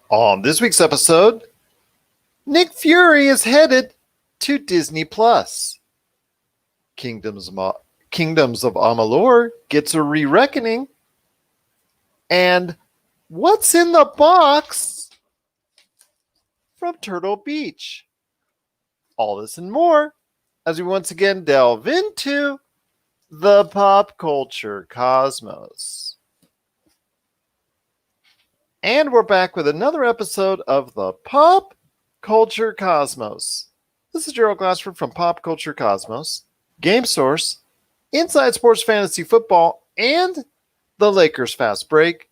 On this week's episode, Nick Fury is headed to Disney Plus. Kingdoms of Amalur gets a re-reckoning. And what's in the box from Turtle Beach? All this and more as we once again delve into the pop culture cosmos. And we're back with another episode of the Pop Culture Cosmos. This is Gerald Glassford from Pop Culture Cosmos, Game Source, Inside Sports Fantasy Football, and the Lakers Fast Break.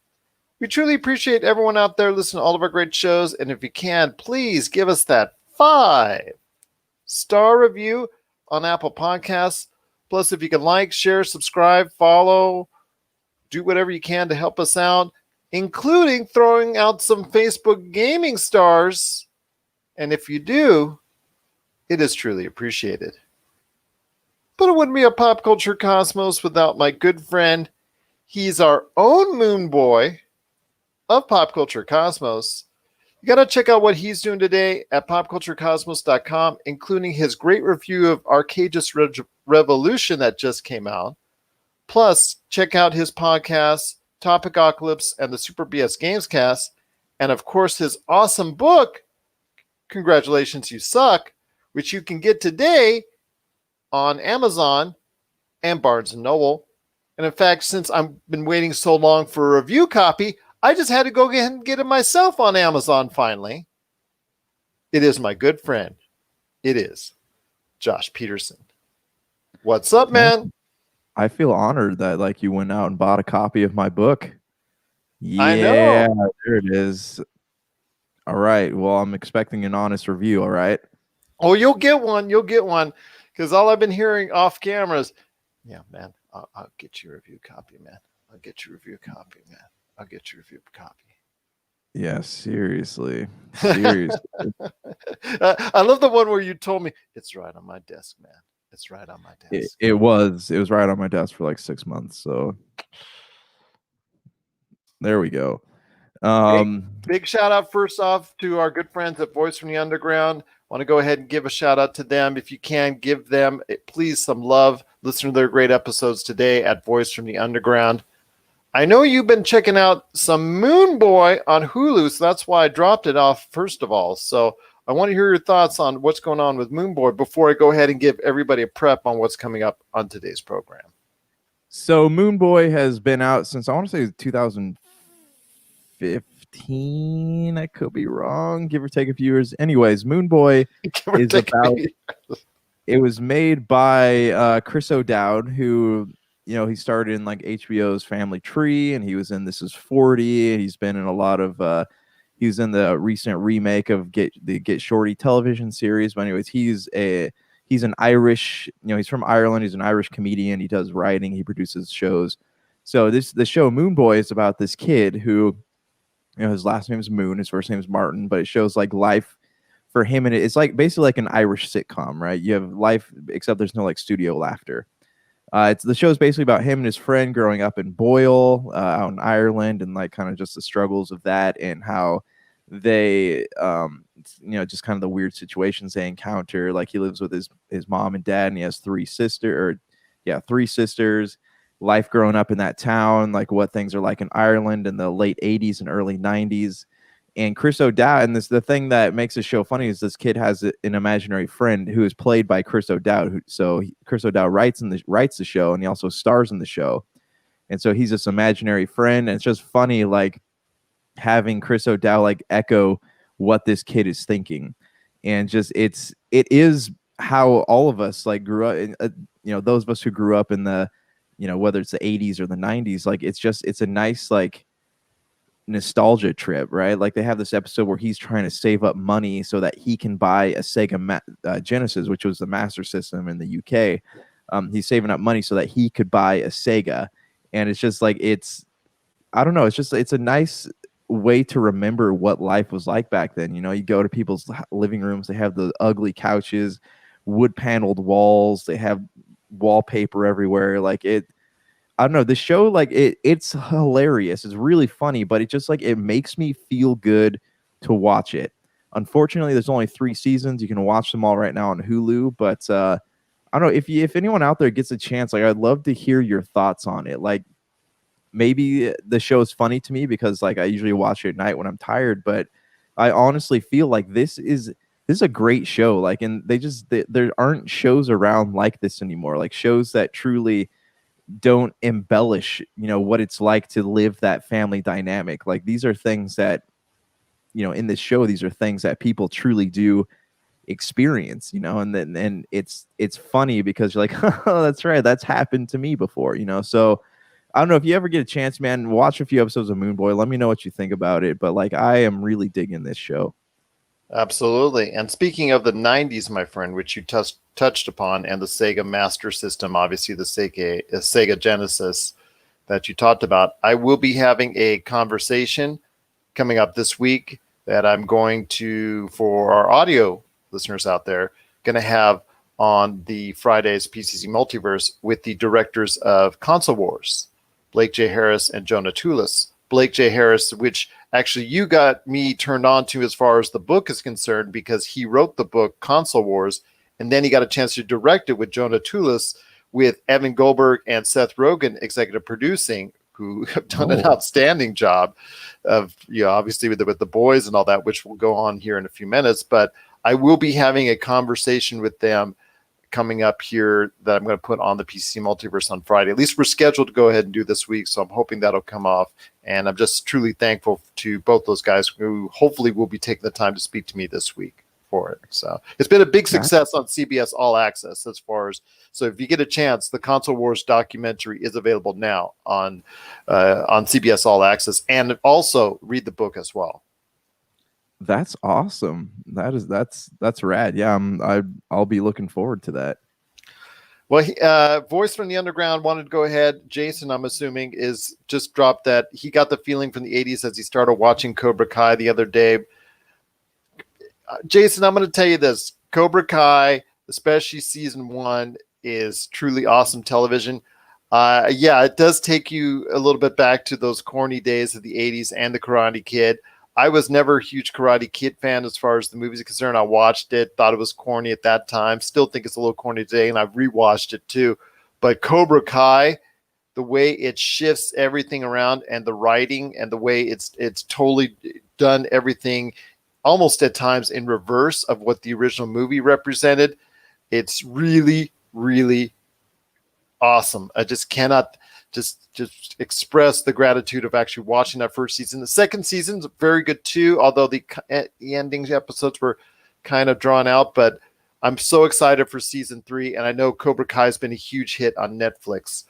We truly appreciate everyone out there listening to all of our great shows, and if you can, please give us that 5-star review on Apple Podcasts. Plus, if you can like, share, subscribe, follow, do whatever you can to help us out, including throwing out some Facebook gaming stars. And if you do, it is truly appreciated. But it wouldn't be a Pop Culture Cosmos without my good friend. He's our own Moone Boy of Pop Culture Cosmos. You got to check out what he's doing today at popculturecosmos.com, including his great review of Arcageous Revolution that just came out. Plus, check out his podcasts, Topicocalypse and the Super BS Gamescast, and of course his awesome book, Congratulations You Suck, which you can get today on Amazon and Barnes & Noble. And in fact, since I've been waiting so long for a review copy, I just had to go ahead and get it myself on Amazon finally. It is my good friend. It is Josh Peterson. What's up, man? I feel honored that you went out and bought a copy of my book. Yeah, I know. There it is. All right. Well, I'm expecting an honest review. All right. Oh, you'll get one. You'll get one. Because all I've been hearing off camera is, yeah, man, I'll get you a review copy, man. I'll get you a review copy, man. I'll get you a review copy. Yeah, seriously. Seriously. I love the one where you told me, it's right on my desk, man. It's right on my desk. It was right on my desk for like 6 months. So there we go. Big shout out first off to our good friends at Voice from the Underground. Want to go ahead and give a shout out to them. If you can, give them, please, some love. Listen to their great episodes today at Voice from the Underground. I know you've been checking out some Moone Boy on Hulu, so that's why I dropped it off first of all. So I want to hear your thoughts on what's going on with Moone Boy before I go ahead and give everybody a prep on what's coming up on today's program. So Moone Boy has been out since, I want to say, 2015. I could be wrong, give or take a few years. Anyways, Moone Boy is about. It was made by Chris O'Dowd, who he started in HBO's Family Tree, and he was in This Is 40. He's been in a lot of. He was in the recent remake of Get Shorty television series. But anyways, he's an Irish. He's from Ireland. He's an Irish comedian. He does writing. He produces shows. So the show Moone Boy is about this kid who. His last name is Moon, his first name is Martin, but it shows life for him, and it's basically an Irish sitcom, right? You have life, except there's no studio laughter. The show is basically about him and his friend growing up in Boyle, out in Ireland, and kind of just the struggles of that, and how they, just kind of the weird situations they encounter. He lives with his mom and dad, and he has three sisters. Life growing up in that town, what things are like in Ireland in the late 80s and early 90s. And Chris O'Dowd, and the thing that makes this show funny is this kid has an imaginary friend who is played by Chris O'Dowd. Chris O'Dowd writes the show, and he also stars in the show. And so he's this imaginary friend, and it's just funny, having Chris O'Dowd echo what this kid is thinking. And just it is how all of us grew up, those of us who grew up in the whether it's the 80s or the 90s, it's a nice nostalgia trip, right? They have this episode where he's trying to save up money so that he can buy a Sega Genesis, which was the Master System in the UK. He's saving up money so that he could buy a Sega, and it's just I don't know, it's a nice way to remember what life was like back then. You go to people's living rooms, they have the ugly couches, wood paneled walls, they have wallpaper everywhere. I don't know, the show, it's hilarious, it's really funny, but it just it makes me feel good to watch it. Unfortunately, there's only 3 seasons. You can watch them all right now on Hulu, but I don't know if anyone out there gets a chance, like I'd love to hear your thoughts on it. Like maybe the show is funny to me because like I usually watch it at night when I'm tired, but I honestly feel like this is a great show. Like, and there aren't shows around like this anymore. Like shows that truly don't embellish, what it's like to live that family dynamic. Like these are things that, in this show, these are things that people truly do experience, and it's funny because you're like, oh, that's right, that's happened to me before, so I don't know if you ever get a chance, man, watch a few episodes of Moone Boy. Let me know what you think about it. But like, I am really digging this show. Absolutely. And speaking of the 90s, my friend, which you touched upon, and the Sega Master System, obviously the Sega Genesis that you talked about, I will be having a conversation coming up this week that I'm going to, for our audio listeners out there, going to have on the Friday's PCC Multiverse with the directors of Console Wars, Blake J. Harris and Jonah Tulis. Blake J. Harris, which actually you got me turned on to as far as the book is concerned, because he wrote the book Console Wars, and then he got a chance to direct it with Jonah Tulis, with Evan Goldberg and Seth Rogen executive producing, who have done an outstanding job of, obviously with the boys and all that, which will go on here in a few minutes. But I will be having a conversation with them coming up here that I'm going to put on the PC Multiverse on Friday. At least we're scheduled to go ahead and do this week, so I'm hoping that'll come off. And I'm just truly thankful to both those guys who hopefully will be taking the time to speak to me this week for it. So it's been a big success on CBS All Access as far as, so if you get a chance, the Console Wars documentary is available now on CBS All Access, and also read the book as well. That's awesome. That's rad. Yeah, I'll be looking forward to that. Well, Voice from the Underground wanted to go ahead. Jason, I'm assuming, is just dropped that he got the feeling from the 80s as he started watching Cobra Kai the other day. Jason, I'm going to tell you this. Cobra Kai, especially season 1, is truly awesome television. Yeah, it does take you a little bit back to those corny days of the 80s and the Karate Kid. I was never a huge Karate Kid fan as far as the movies are concerned. I watched it, thought it was corny at that time. Still think it's a little corny today, and I've rewatched it too. But Cobra Kai, the way it shifts everything around, and the writing, and the way it's totally done everything almost at times in reverse of what the original movie represented. It's really, really awesome. I just cannot just express the gratitude of actually watching that first season. The second season's very good too, although the ending episodes were kind of drawn out. But I'm so excited for season 3, and I know Cobra Kai has been a huge hit on Netflix.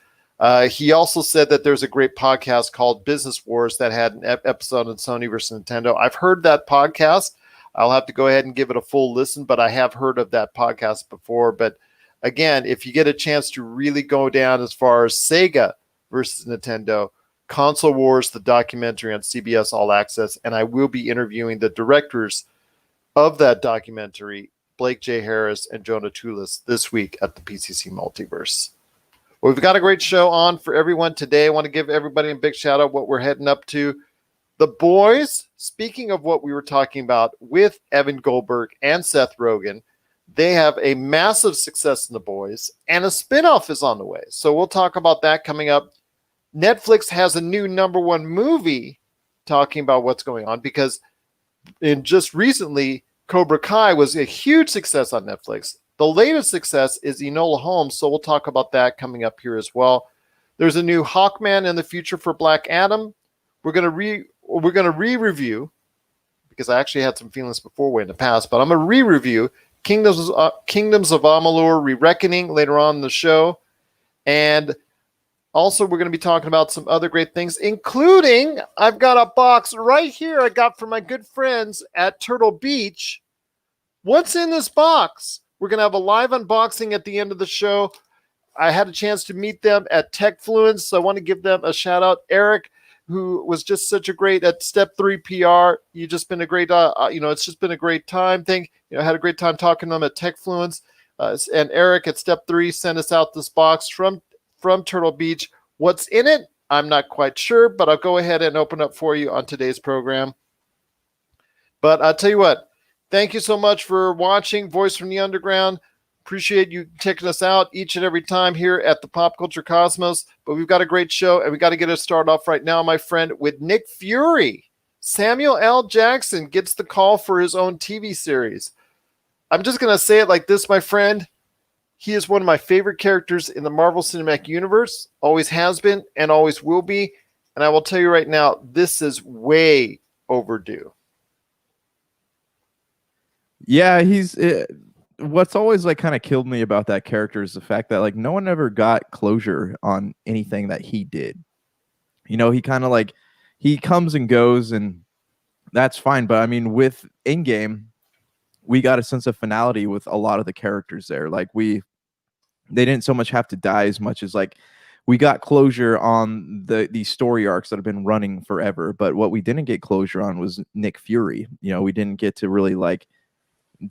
He also said that there's a great podcast called Business Wars that had an episode on Sony versus Nintendo. I've heard that podcast. I'll have to go ahead and give it a full listen, but I have heard of that podcast before. But again, if you get a chance to really go down as far as Sega versus Nintendo, Console Wars, the documentary on CBS All Access, and I will be interviewing the directors of that documentary, Blake J. Harris and Jonah Tulis, this week at the PCC Multiverse. Well, we've got a great show on for everyone today. I want to give everybody a big shout out what we're heading up to. The Boys, speaking of what we were talking about with Evan Goldberg and Seth Rogen, they have a massive success in The Boys, and a spinoff is on the way. So we'll talk about that coming up. Netflix has a new #1 movie talking about what's going on, because just recently, Cobra Kai was a huge success on Netflix. The latest success is Enola Holmes, so we'll talk about that coming up here as well. There's a new Hawkman in the future for Black Adam. We're going to re-review, because I actually had some feelings before way in the past, but I'm going to re-review Kingdoms of Amalur Re-Reckoning later on in the show. And also, we're going to be talking about some other great things, including I've got a box right here I got from my good friends at Turtle Beach. What's in this box? We're going to have a live unboxing at the end of the show. I had a chance to meet them at TechFluence, so I want to give them a shout out. Eric, who was just such a great at Step 3 PR. You've just been a great, it's just been a great time. I had a great time talking to them at TechFluence. And Eric at Step 3 sent us out this box from Turtle Beach. What's in it? I'm not quite sure, but I'll go ahead and open up for you on today's program. But I'll tell you what, thank you so much for watching Voice from the Underground. Appreciate you checking us out each and every time here at the Pop Culture Cosmos. But we've got a great show, and we got to get us started off right now, my friend, with Nick Fury. Samuel L. Jackson gets the call for his own TV series. I'm just going to say it like this, my friend. He is one of my favorite characters in the Marvel Cinematic Universe, always has been and always will be. And I will tell you right now, this is way overdue. Yeah, he's what's always like kind of killed me about that character is the fact that like no one ever got closure on anything that he did. You know, he kind of like he comes and goes, and that's fine. But I mean, with Endgame, we got a sense of finality with a lot of the characters there. Like they didn't so much have to die as much as like we got closure on these story arcs that have been running forever. But what we didn't get closure on was Nick Fury. You know, we didn't get to really like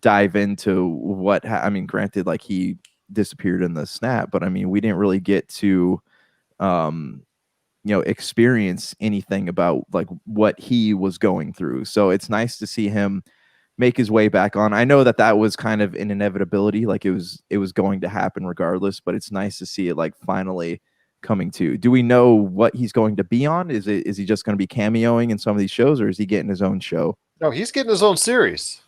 dive into what I mean, granted, like he disappeared in the snap, but I mean, we didn't really get to experience anything about like what he was going through. So it's nice to see him make his way back on. I know that was kind of an inevitability, like it was going to happen regardless, but it's nice to see it like finally coming to. Do we know what he's going to be on? Is he just going to be cameoing in some of these shows, or is he getting his own show? No, he's getting his own series.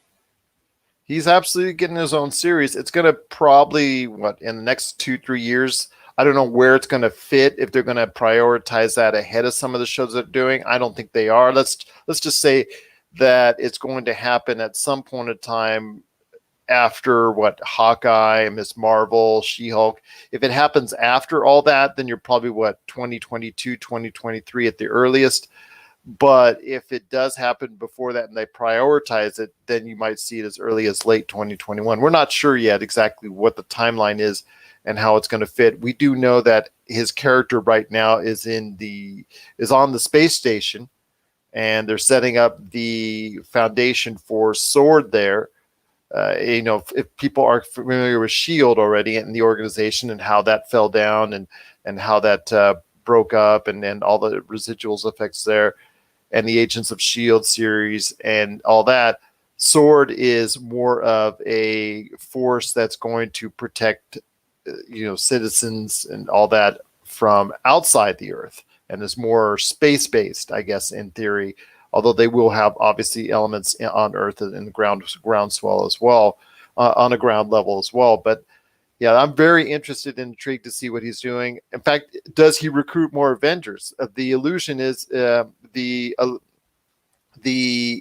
He's absolutely getting his own series. It's going to probably, in the next 2-3 years, I don't know where it's going to fit, if they're going to prioritize that ahead of some of the shows they're doing. I don't think they are. Let's just say that it's going to happen at some point in time after Hawkeye, Miss Marvel, She-Hulk. If it happens after all that, then you're probably 2022, 2023 at the earliest. But if it does happen before that and they prioritize it, then you might see it as early as late 2021. We're not sure yet exactly what the timeline is and how it's going to fit. We do know that his character right now is on the space station, and they're setting up the foundation for SWORD there. If people are familiar with SHIELD already and the organization and how that fell down and how that broke up and all the residuals effects there, and the Agents of S.H.I.E.L.D. series and all that, SWORD is more of a force that's going to protect, citizens and all that from outside the Earth, and is more space-based, I guess, in theory, although they will have, obviously, elements on Earth and the groundswell as well, on a ground level as well. But yeah, I'm very interested and intrigued to see what he's doing. In fact, does he recruit more Avengers? The illusion is the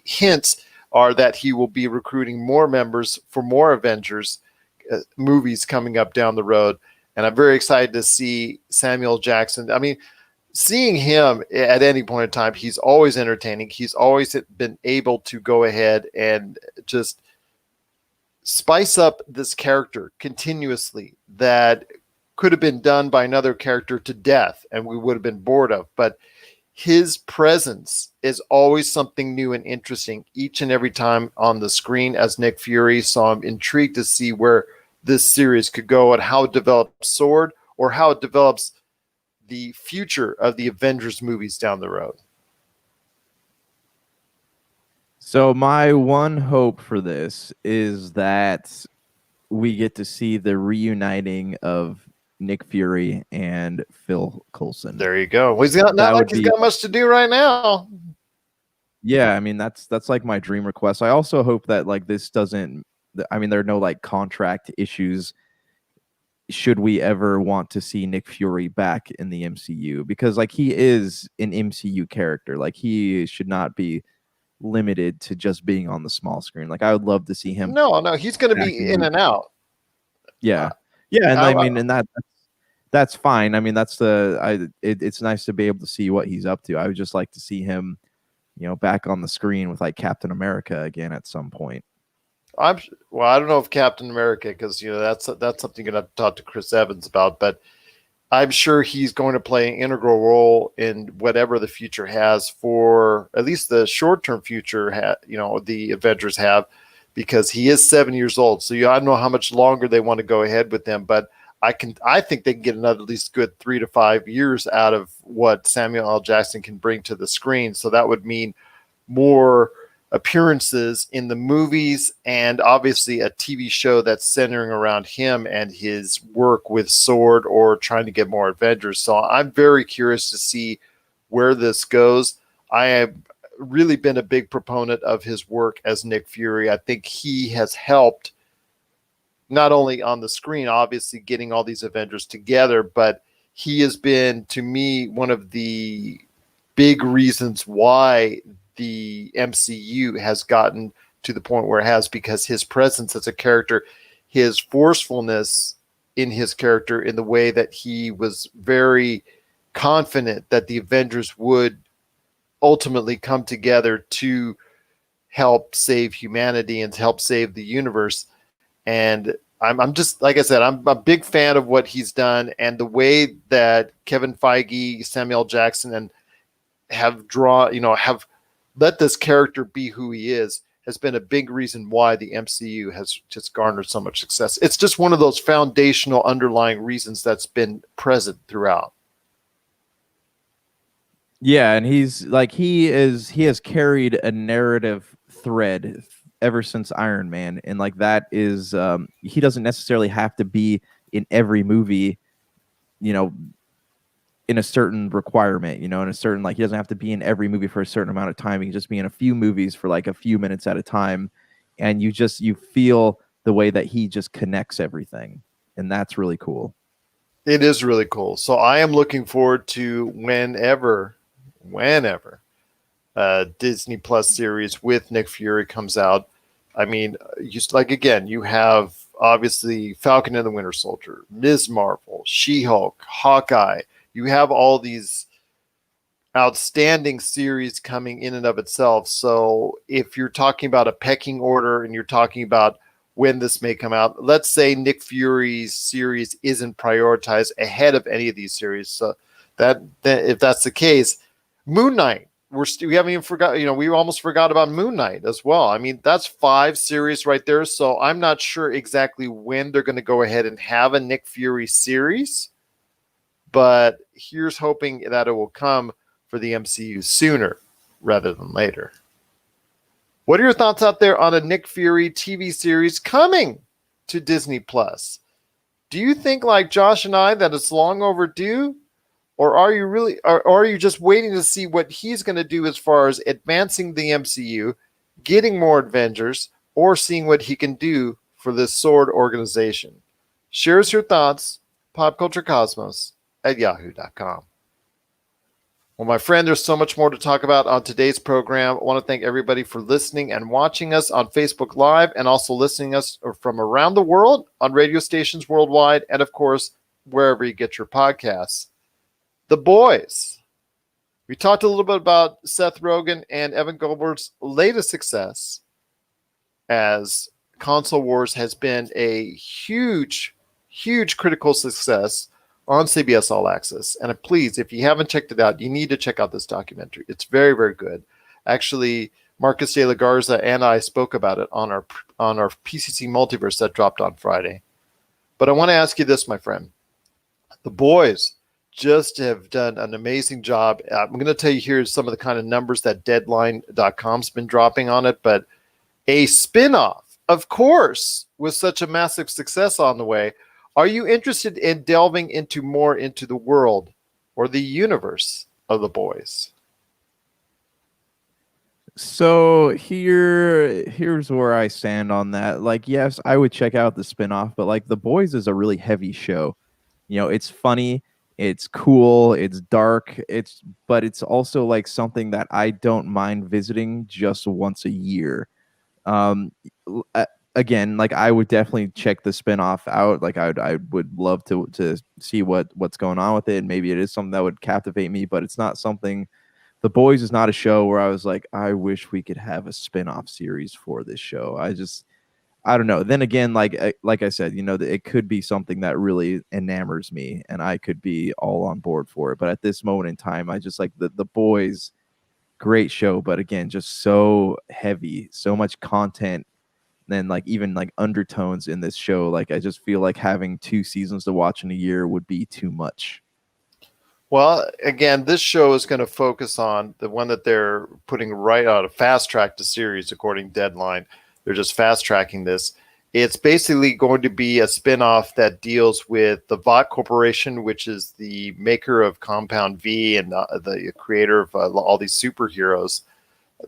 hints are that he will be recruiting more members for more Avengers movies coming up down the road. And I'm very excited to see Samuel Jackson. I mean, seeing him at any point in time, he's always entertaining. He's always been able to go ahead and just spice up this character continuously that could have been done by another character to death and we would have been bored of. But his presence is always something new and interesting each and every time on the screen as Nick Fury. So I'm intrigued to see where this series could go and how it develops SWORD, or how it develops the future of the Avengers movies down the road. So my one hope for this is that we get to see the reuniting of Nick Fury and Phil Coulson. There you go. Well, he's got much to do right now. Yeah, I mean that's like my dream request. I also hope that like this doesn't. I mean, there are no like contract issues. Should we ever want to see Nick Fury back in the MCU, because like he is an MCU character, like he should not be limited to just being on the small screen. Like I would love to see him. No, he's going to be in and out. Yeah, and I mean, and that's fine. I mean, it's nice to be able to see what he's up to. I would just like to see him, back on the screen with like Captain America again at some point. I don't know if Captain America, because that's something you're going to talk to Chris Evans about, but I'm sure he's going to play an integral role in whatever the future has, for at least the short-term future, the Avengers have, because he is 7 years old. So I don't know how much longer they want to go ahead with them, but I think they can get another at least good 3 to 5 years out of what Samuel L. Jackson can bring to the screen. So that would mean more appearances in the movies and obviously a TV show that's centering around him and his work with Sword or trying to get more Avengers. So I'm very curious to see where this goes. I have really been a big proponent of his work as Nick Fury. I think he has helped not only on the screen, obviously getting all these Avengers together, but he has been, to me, one of the big reasons why the MCU has gotten to the point where it has, because his presence as a character, his forcefulness in his character, in the way that he was very confident that the Avengers would ultimately come together to help save humanity and to help save the universe. And I'm just, like I said, I'm a big fan of what he's done, and the way that Kevin Feige, Samuel Jackson, and have let this character be who he is has been a big reason why the MCU has just garnered so much success. It's just one of those foundational underlying reasons that's been present throughout. Yeah, and he has carried a narrative thread ever since Iron Man, and like that is he doesn't necessarily have to be in every movie, you know, in a certain requirement, in a certain, like, he doesn't have to be in every movie for a certain amount of time. He can just be in a few movies for like a few minutes at a time, and you feel the way that he just connects everything, and that's really cool. It is really cool. So I am looking forward to whenever Disney Plus series with Nick Fury comes out. I mean, just like, again, you have obviously Falcon and the Winter Soldier, Ms. Marvel, She-Hulk, Hawkeye. You have all these outstanding series coming in and of itself. So if you're talking about a pecking order and you're talking about when this may come out, let's say Nick Fury's series isn't prioritized ahead of any of these series. So that if that's the case, Moon Knight, we haven't even forgot, we almost forgot about Moon Knight as well. I mean, that's 5 series right there. So I'm not sure exactly when they're going to go ahead and have a Nick Fury series, but here's hoping that it will come for the MCU sooner rather than later. What are your thoughts out there on a Nick Fury TV series coming to Disney Plus? Do you think, like Josh and I, that it's long overdue? Or are you just waiting to see what he's going to do as far as advancing the MCU, getting more Avengers, or seeing what he can do for this Sword organization? Share us your thoughts, popculturecosmos@yahoo.com. Well, my friend, there's so much more to talk about on today's program. I want to thank everybody for listening and watching us on Facebook Live, and also listening us from around the world on radio stations worldwide, and of course, wherever you get your podcasts. The Boys. We talked a little bit about Seth Rogen and Evan Goldberg's latest success, as Console Wars has been a huge critical success on CBS All Access. And please, if you haven't checked it out, you need to check out this documentary. It's very, very good. Actually, Marcus de la Garza and I spoke about it on our PCC Multiverse that dropped on Friday. But I want to ask you this, my friend. The Boys just have done an amazing job. I'm going to tell you here some of the kind of numbers that Deadline.com's been dropping on it, but a spin-off, of course, with such a massive success on the way. Are you interested in delving more into the world or the universe of The Boys? So here's where I stand on that. Like, yes, I would check out the spinoff, but like The Boys is a really heavy show. It's funny, it's cool, it's dark, but it's also like something that I don't mind visiting just once a year. Again, like, I would definitely check the spinoff out. Like, I would love to see what's going on with it. And maybe it is something that would captivate me, but it's not something. The Boys is not a show where I was like, I wish we could have a spinoff series for this show. I don't know. Then again, like I said, it could be something that really enamors me, and I could be all on board for it. But at this moment in time, I just like the Boys. Great show, but again, just so heavy, so much content. Then like even like undertones in this show. Like, I just feel like having 2 seasons to watch in a year would be too much. Well, again, this show is going to focus on the one that they're putting right out of fast track to series, according to Deadline. They're just fast tracking this. It's basically going to be a spinoff that deals with the Vought Corporation, which is the maker of Compound V and the creator of all these superheroes.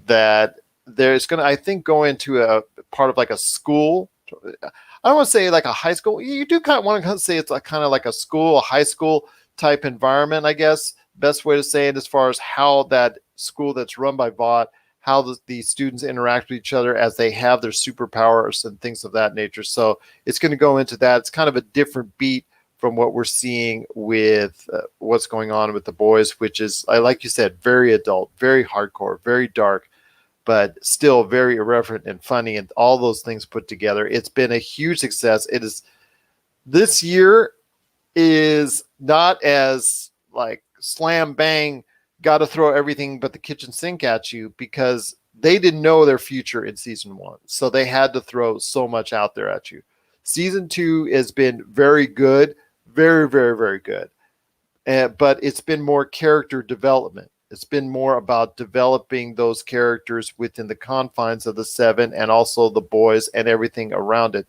That there's going to, I think, go into a part of like a school. I don't want to say like a high school. You do kind of want to say it's like kind of like a school, a high school type environment, I guess. Best way to say it as far as how that school that's run by Vought, how the students interact with each other as they have their superpowers and things of that nature. So it's going to go into that. It's kind of a different beat from what we're seeing with what's going on with the boys, which is, like you said, very adult, very hardcore, very dark, but still very irreverent and funny, and all those things put together. It's been a huge success. It is, this year is not as like slam bang, got to throw everything but the kitchen sink at you, because they didn't know their future in season 1. So they had to throw so much out there at you. Season 2 has been very good, very, very, very good. But it's been more character development. It's been more about developing those characters within the confines of the 7 and also the boys and everything around it,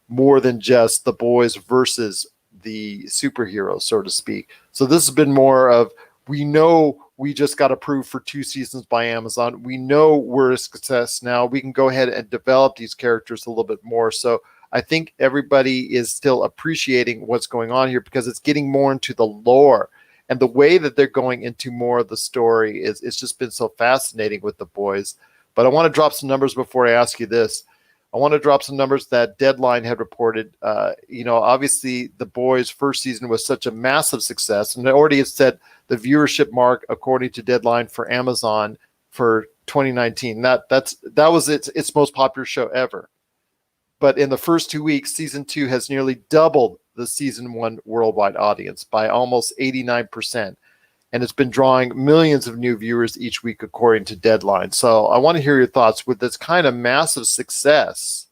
more than just the boys versus the superheroes, so to speak. So this has been more of, we know we just got approved for 2 seasons by Amazon. We know we're a success now. We can go ahead and develop these characters a little bit more. So I think everybody is still appreciating what's going on here, because it's getting more into the lore. And the way that they're going into more of the story is, it's just been so fascinating with the boys. But I want to drop some numbers before I ask you this. I want to drop some numbers that Deadline had reported. Obviously, the boys' first season was such a massive success, and it already has set the viewership mark, according to Deadline, for Amazon for 2019. That was its most popular show ever. But in the first 2 weeks, season 2 has nearly doubled the season 1 worldwide audience by almost 89%. And it's been drawing millions of new viewers each week, according to Deadline. So I want to hear your thoughts with this kind of massive success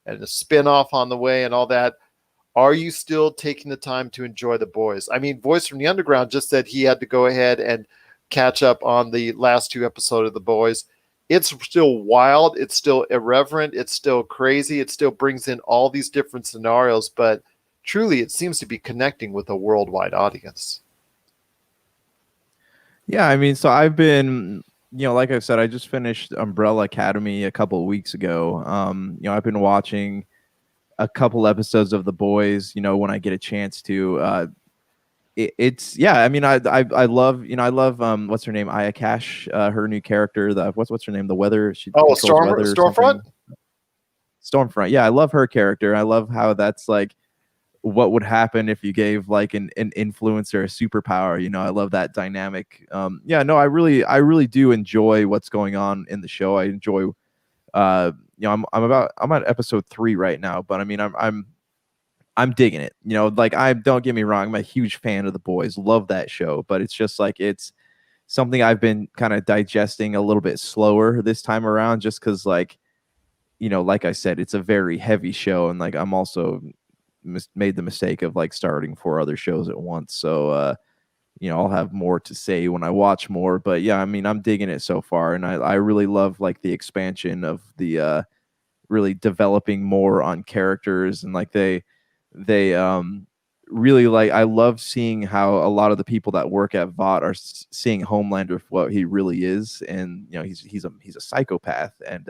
and a spin-off on the way and all that. Are you still taking the time to enjoy the boys? I mean, Voice from the Underground just said he had to go ahead and catch up on the last 2 episodes of the boys. It's still wild. It's still irreverent. It's still crazy. It still brings in all these different scenarios, but truly it seems to be connecting with a worldwide audience. Yeah, I mean, so I've been, like I said, I just finished Umbrella Academy a couple of weeks ago. I've been watching a couple episodes of The Boys, when I get a chance to. It's yeah, I mean, I love, I love what's her name, Aya Cash, her new character, what's her name, the weather, she controls weather or Stormfront. Stormfront, yeah, I love her character. I love how that's like what would happen if you gave like an influencer a superpower. I love that dynamic. No, I really do enjoy what's going on in the show. I enjoy I'm at episode 3 right now, but I mean, I'm digging it. Like, don't get me wrong, I'm a huge fan of The Boys, love that show, but it's just like, it's something I've been kind of digesting a little bit slower this time around, just because, like, like I said, it's a very heavy show, and like I'm also made the mistake of like starting 4 other shows at once. So I'll have more to say when I watch more. But yeah, I mean, I'm digging it so far, and I really love like the expansion of the really developing more on characters, and like they really, like, I love seeing how a lot of the people that work at Vought are seeing Homelander for what he really is, and he's a psychopath, and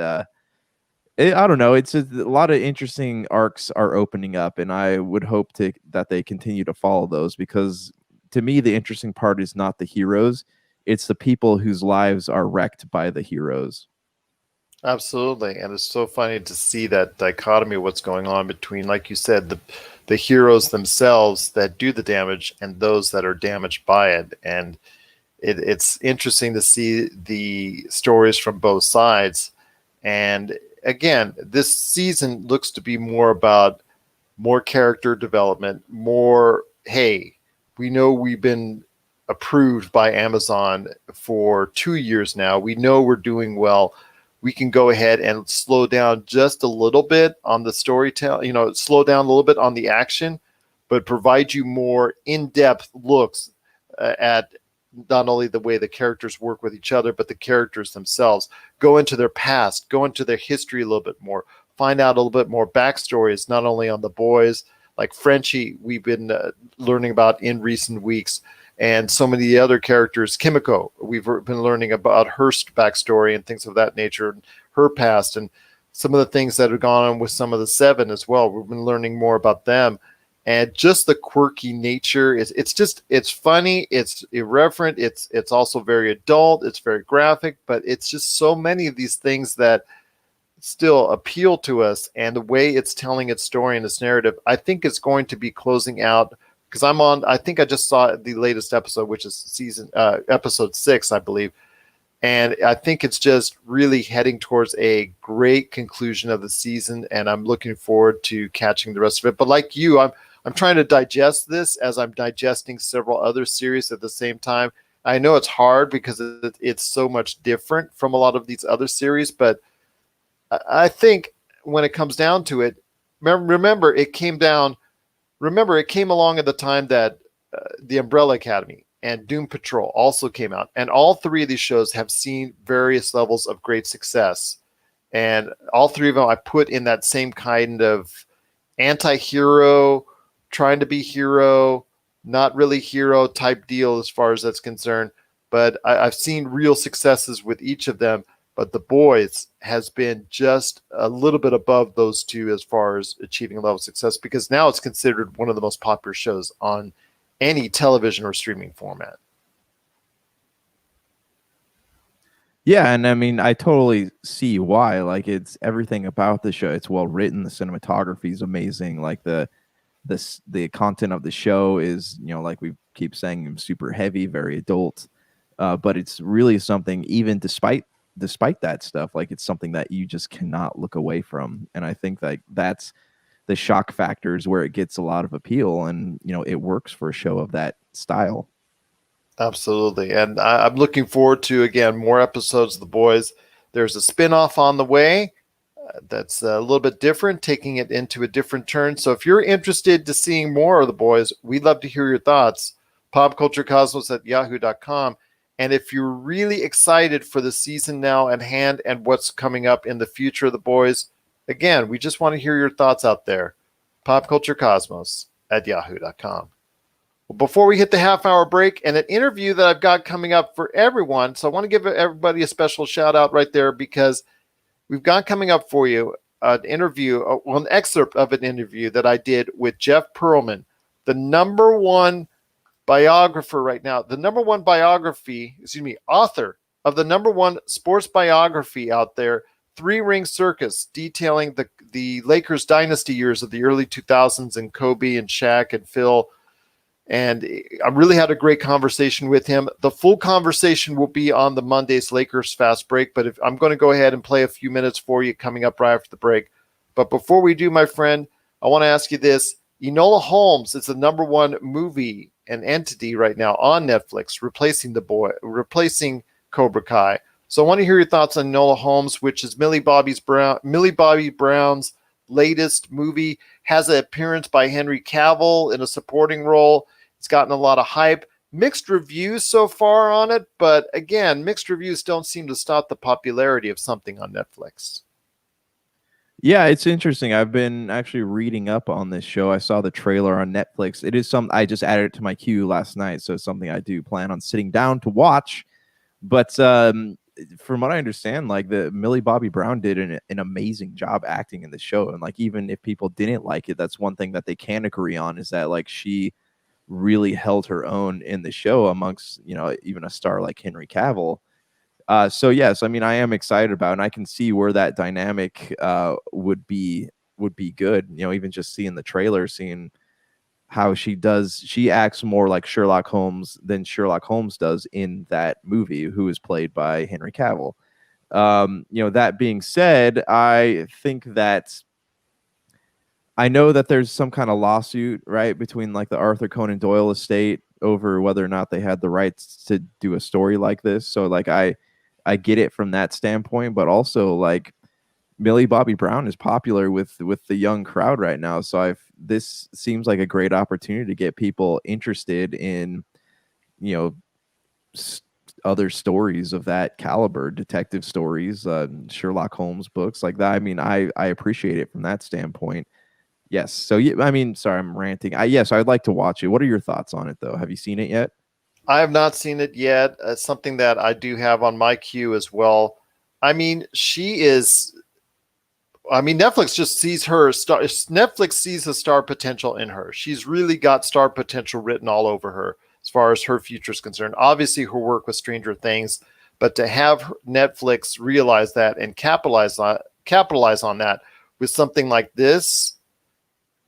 I don't know. It's a lot of interesting arcs are opening up, and I would hope that they continue to follow those, because to me, the interesting part is not the heroes; it's the people whose lives are wrecked by the heroes. Absolutely, and it's so funny to see that dichotomy of what's going on between, like you said, the heroes themselves that do the damage and those that are damaged by it, and it's interesting to see the stories from both sides. And again, this season looks to be more about more character development, more, hey, we know we've been approved by Amazon for 2 years now. We know we're doing well. We can go ahead and slow down just a little bit on the storytelling, slow down a little bit on the action, but provide you more in-depth looks at not only the way the characters work with each other, but the characters themselves. Go into their past, go into their history a little bit more, find out a little bit more backstories, not only on the boys, like Frenchie, we've been learning about in recent weeks, and so many other characters. Kimiko, we've been learning about her backstory and things of that nature, and her past, and some of the things that have gone on with some of the Seven as well. We've been learning more about them, and just the quirky nature. It's funny, it's irreverent, it's also very adult, it's very graphic, but it's just so many of these things that still appeal to us, and the way it's telling its story and its narrative, I think it's going to be closing out. Because I think I just saw the latest episode, which is episode 6, I believe, and I think it's just really heading towards a great conclusion of the season, and I'm looking forward to catching the rest of it. But like you, I'm trying to digest this as I'm digesting several other series at the same time. I know it's hard because it's so much different from a lot of these other series, but I think when it comes down to it, remember it came along at the time that the Umbrella Academy and Doom Patrol also came out, and all three of these shows have seen various levels of great success, and all three of them I put in that same kind of anti-hero, trying to be hero, not really hero type deal as far as that's concerned. But I've seen real successes with each of them. But The Boys has been just a little bit above those two as far as achieving a level of success, because now it's considered one of the most popular shows on any television or streaming format. Yeah, and I mean, I totally see why. Like, it's everything about the show. It's well written. The cinematography is amazing. Like the content of the show is, like we keep saying, super heavy, very adult. But it's really something, even despite that stuff, like it's something that you just cannot look away from. And I think that that's the shock factors where it gets a lot of appeal, and it works for a show of that style. Absolutely. And I'm looking forward to, again, more episodes of The Boys. There's a spinoff on the way that's a little bit different, taking it into a different turn. So if you're interested to seeing more of The Boys, we'd love to hear your thoughts. popculturecosmos@yahoo.com. And if you're really excited for the season now at hand and what's coming up in the future of The Boys, again, we just want to hear your thoughts out there. popculturecosmos@yahoo.com. Well, before we hit the half-hour break and an interview that I've got coming up for everyone, so I want to give everybody a special shout-out right there, because we've got coming up for you an interview, an excerpt of an interview that I did with Jeff Pearlman, the number one biographer right now, author of the number one sports biography out there, Three Ring Circus, detailing the Lakers dynasty years of the early 2000s and Kobe and Shaq and Phil. And I really had a great conversation with him. The full conversation will be on the Monday's Lakers Fast Break, but I'm going to go ahead and play a few minutes for you coming up right after the break. But before we do, my friend, I want to ask you this. Enola Holmes is the number one movie and entity right now on Netflix, replacing Cobra Kai. So I want to hear your thoughts on Enola Holmes, which is Millie Bobby Brown's latest movie. Has an appearance by Henry Cavill in a supporting role. It's gotten a lot of hype. Mixed reviews so far on it, but again, mixed reviews don't seem to stop the popularity of something on Netflix. Yeah, it's interesting. I've been actually reading up on this show. I saw the trailer on Netflix. It is I just added it to my queue last night, so it's something I do plan on sitting down to watch. But from what I understand, like the Millie Bobby Brown did an amazing job acting in the show. And like, even if people didn't like it, that's one thing that they can agree on, is that like she really held her own in the show amongst, even a star like Henry Cavill. So yes, I mean, I am excited about it, and I can see where that dynamic would be good. Even just seeing the trailer, seeing how she acts more like Sherlock Holmes than Sherlock Holmes does in that movie, who is played by Henry Cavill. That being said, I think that I know that there's some kind of lawsuit, right, between like the Arthur Conan Doyle estate over whether or not they had the rights to do a story like this. So like I get it from that standpoint, but also like Millie Bobby Brown is popular with the young crowd right now. So this seems like a great opportunity to get people interested in you know, other stories of that caliber, detective stories, Sherlock Holmes books like that. I mean, I appreciate it from that standpoint. Yes. So, yeah, I mean, sorry, I'm ranting. Yes, I'd like to watch it. What are your thoughts on it, though? Have you seen it yet? I have not seen it yet. It's something that I do have on my queue as well. I mean, she is. I mean, Netflix just sees her star. Netflix sees the star potential in her. She's really got star potential written all over her as far as her future is concerned. Obviously, her work with Stranger Things, but to have Netflix realize that and capitalize on that with something like this,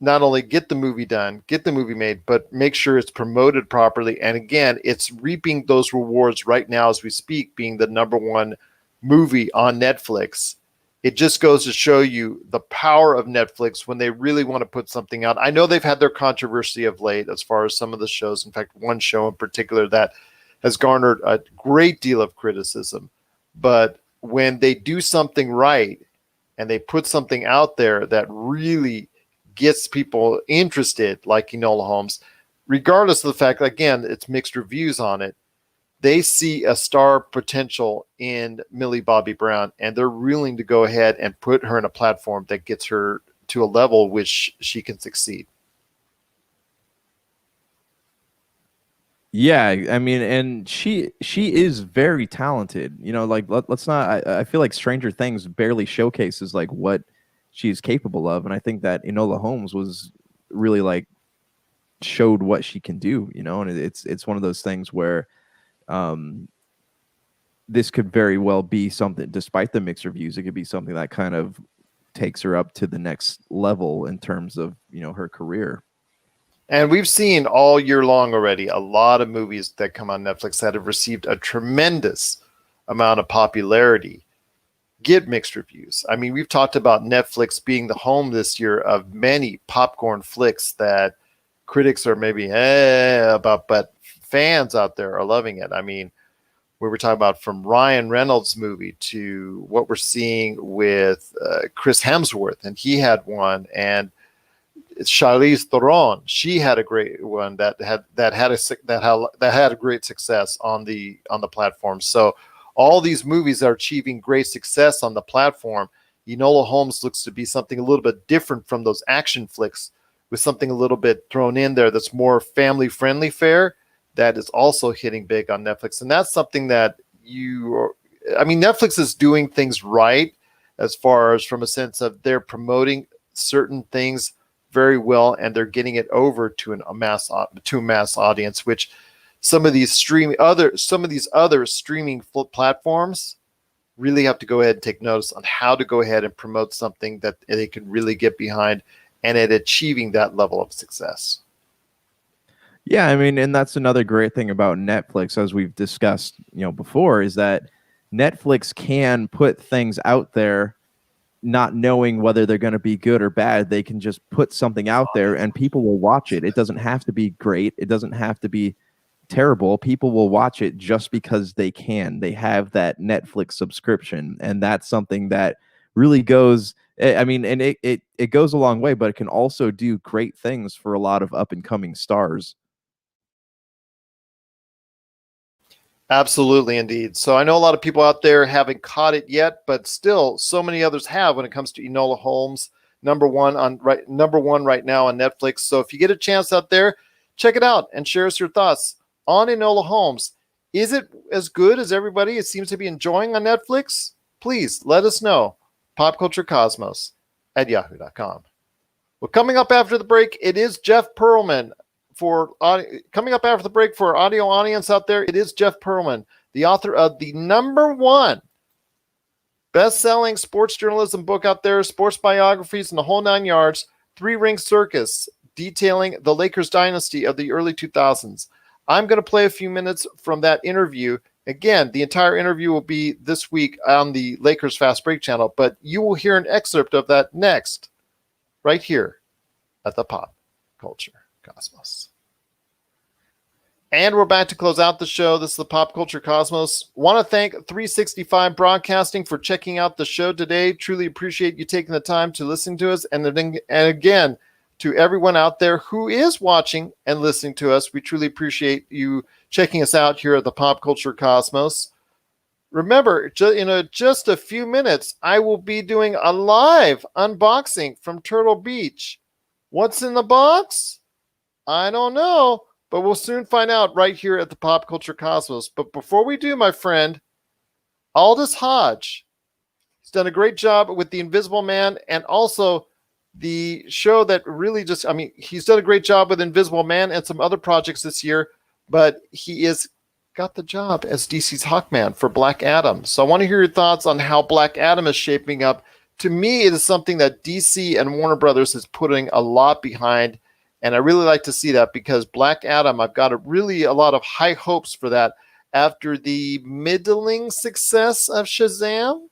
not only get the movie done, get the movie made, but make sure it's promoted properly. And again, it's reaping those rewards right now as we speak, being the #1 movie on Netflix. It just goes to show you the power of Netflix when they really want to put something out. I know they've had their controversy of late as far as some of the shows. In fact, one show in particular that has garnered a great deal of criticism. But when they do something right and they put something out there that really gets people interested, like Enola Holmes, regardless of the fact, again, it's mixed reviews on it, they see a star potential in Millie Bobby Brown, and they're willing to go ahead and put her in a platform that gets her to a level which she can succeed. Yeah, I mean, and she is very talented. You know, like let's not. I feel like Stranger Things barely showcases like what she's capable of, and I think that Enola Holmes was really like showed what she can do. You know, and it's one of those things where this could very well be something, despite the mixed reviews, it could be something that kind of takes her up to the next level in terms of, you know, her career. And we've seen all year long already a lot of movies that come on Netflix that have received a tremendous amount of popularity get mixed reviews. I mean, we've talked about Netflix being the home this year of many popcorn flicks that critics are maybe about, but fans out there are loving it. I mean, we were talking about from Ryan Reynolds' movie to what we're seeing with Chris Hemsworth, and he had one, and Charlize Theron, she had a great one that had a great success on the platform. So all these movies are achieving great success on the platform. Enola Holmes looks to be something a little bit different from those action flicks, with something a little bit thrown in there that's more family friendly fare that is also hitting big on Netflix. And that's something that Netflix is doing things right as far as from a sense of they're promoting certain things very well, and they're getting it over to a mass audience, which some of these other streaming platforms really have to go ahead and take notice on how to go ahead and promote something that they can really get behind and at achieving that level of success. Yeah, I mean, and that's another great thing about Netflix, as we've discussed, you know, before, is that Netflix can put things out there not knowing whether they're going to be good or bad. They can just put something out there and people will watch it. It doesn't have to be great. It doesn't have to be terrible. People will watch it just because they can. They have that Netflix subscription, and that's something that really goes, I mean, and it goes a long way, but it can also do great things for a lot of up and coming stars. Absolutely, indeed. So I know a lot of people out there haven't caught it yet, but still, so many others have when it comes to Enola Holmes, number one right now on Netflix. So if you get a chance out there, check it out and share us your thoughts on Enola Holmes. Is it as good as everybody seems to be enjoying on Netflix? Please let us know. popculturecosmos@yahoo.com. Well, coming up after the break, it is Jeff Pearlman. Coming up after the break for our audio audience out there, it is Jeff Pearlman, the author of the #1 best-selling sports journalism book out there, sports biographies and the whole 9 yards, Three Ring Circus, detailing the Lakers dynasty of the early 2000s. I'm going to play a few minutes from that interview. Again, the entire interview will be this week on the Lakers Fast Break channel, but you will hear an excerpt of that next, right here at the Pop Culture Cosmos. And we're back to close out the show. This is the Pop Culture Cosmos. Want to thank 365 Broadcasting for checking out the show today. Truly appreciate you taking the time to listen to us. And again, to everyone out there who is watching and listening to us. We truly appreciate you checking us out here at the Pop Culture Cosmos. Remember, in just a few minutes, I will be doing a live unboxing from Turtle Beach. What's in the box? I don't know, but we'll soon find out right here at the Pop Culture Cosmos. But before we do, my friend, Aldous Hodge, he's done a great job with The Invisible Man and also the show that really he's done a great job with Invisible Man and some other projects this year, but he is got the job as DC's Hawkman for Black Adam. So I want to hear your thoughts on how Black Adam is shaping up. To me, it is something that DC and Warner Brothers is putting a lot behind, and I really like to see that because Black Adam, I've got a lot of high hopes for that after the middling success of Shazam.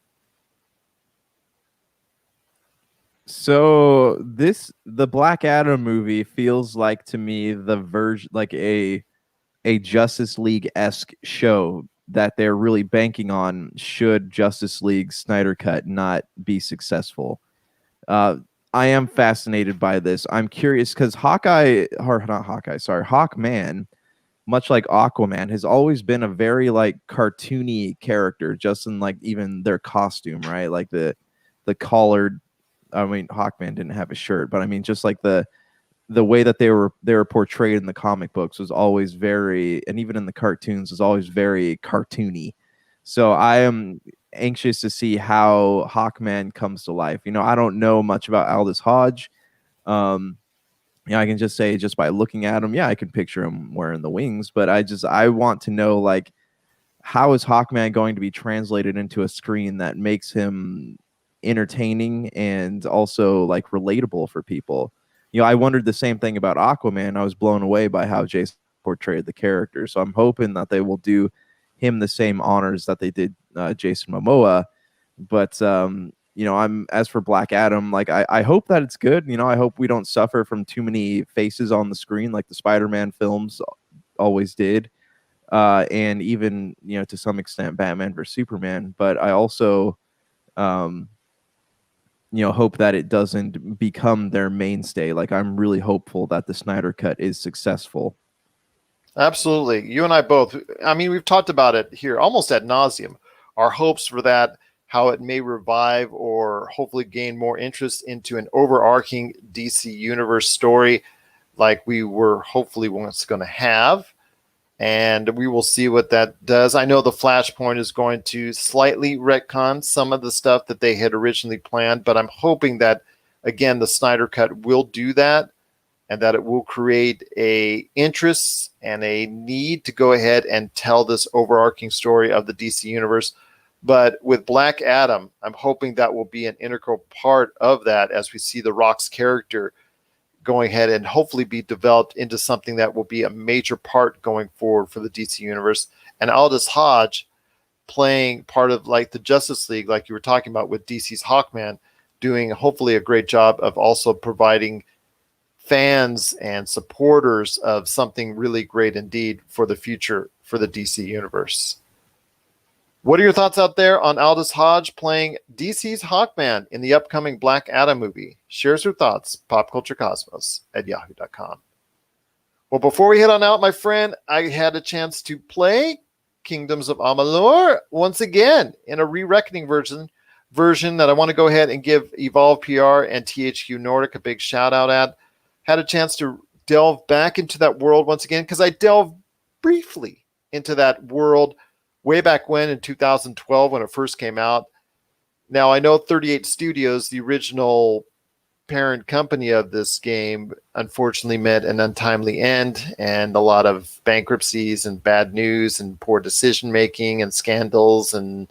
So the Black Adam movie feels like to me the version like a Justice League-esque show that they're really banking on should Justice League Snyder Cut not be successful. I am fascinated by this. I'm curious because Hawkman, much like Aquaman, has always been a very like cartoony character, just in like even their costume, right? Like the collared. I mean, Hawkman didn't have a shirt, but I mean, just like the way that they were portrayed in the comic books was always very, and even in the cartoons was always very cartoony. So I am anxious to see how Hawkman comes to life. I don't know much about Aldous Hodge. I can just say just by looking at him, I can picture him wearing the wings, but I want to know like how is Hawkman going to be translated into a screen that makes him entertaining and also like relatable for people. I wondered the same thing about Aquaman. I was blown away by how Jason portrayed the character. So I'm hoping that they will do him the same honors that they did Jason Momoa. But I'm as for Black Adam, like I hope that it's good. I hope we don't suffer from too many faces on the screen like the Spider-Man films always did. And even, to some extent Batman vs Superman. But I also hope that it doesn't become their mainstay. Like I'm really hopeful that the Snyder Cut is successful. Absolutely. You and I both. I mean, we've talked about it here almost ad nauseum. Our hopes for that, how it may revive or hopefully gain more interest into an overarching DC universe story like we were hopefully once going to have. And we will see what that does. I know the Flashpoint is going to slightly retcon some of the stuff that they had originally planned, but I'm hoping that, again, the Snyder Cut will do that and that it will create a interest and a need to go ahead and tell this overarching story of the DC universe. But with Black Adam, I'm hoping that will be an integral part of that as we see The Rock's character going ahead and hopefully be developed into something that will be a major part going forward for the DC universe. And Aldous Hodge playing part of like the Justice League, like you were talking about with DC's Hawkman, doing hopefully a great job of also providing fans and supporters of something really great indeed for the future for the DC universe. What are your thoughts out there on Aldous Hodge playing DC's Hawkman in the upcoming Black Adam movie? Shares your thoughts, popculturecosmos@yahoo.com. Well, before we head on out, my friend, I had a chance to play Kingdoms of Amalur once again in a Re-Reckoning version that I want to go ahead and give Evolve PR and THQ Nordic a big shout out at. Had a chance to delve back into that world once again because I delved briefly into that world way back when in 2012 when it first came out. Now, I know 38 Studios, the original parent company of this game, unfortunately met an untimely end and a lot of bankruptcies and bad news and poor decision-making and scandals and a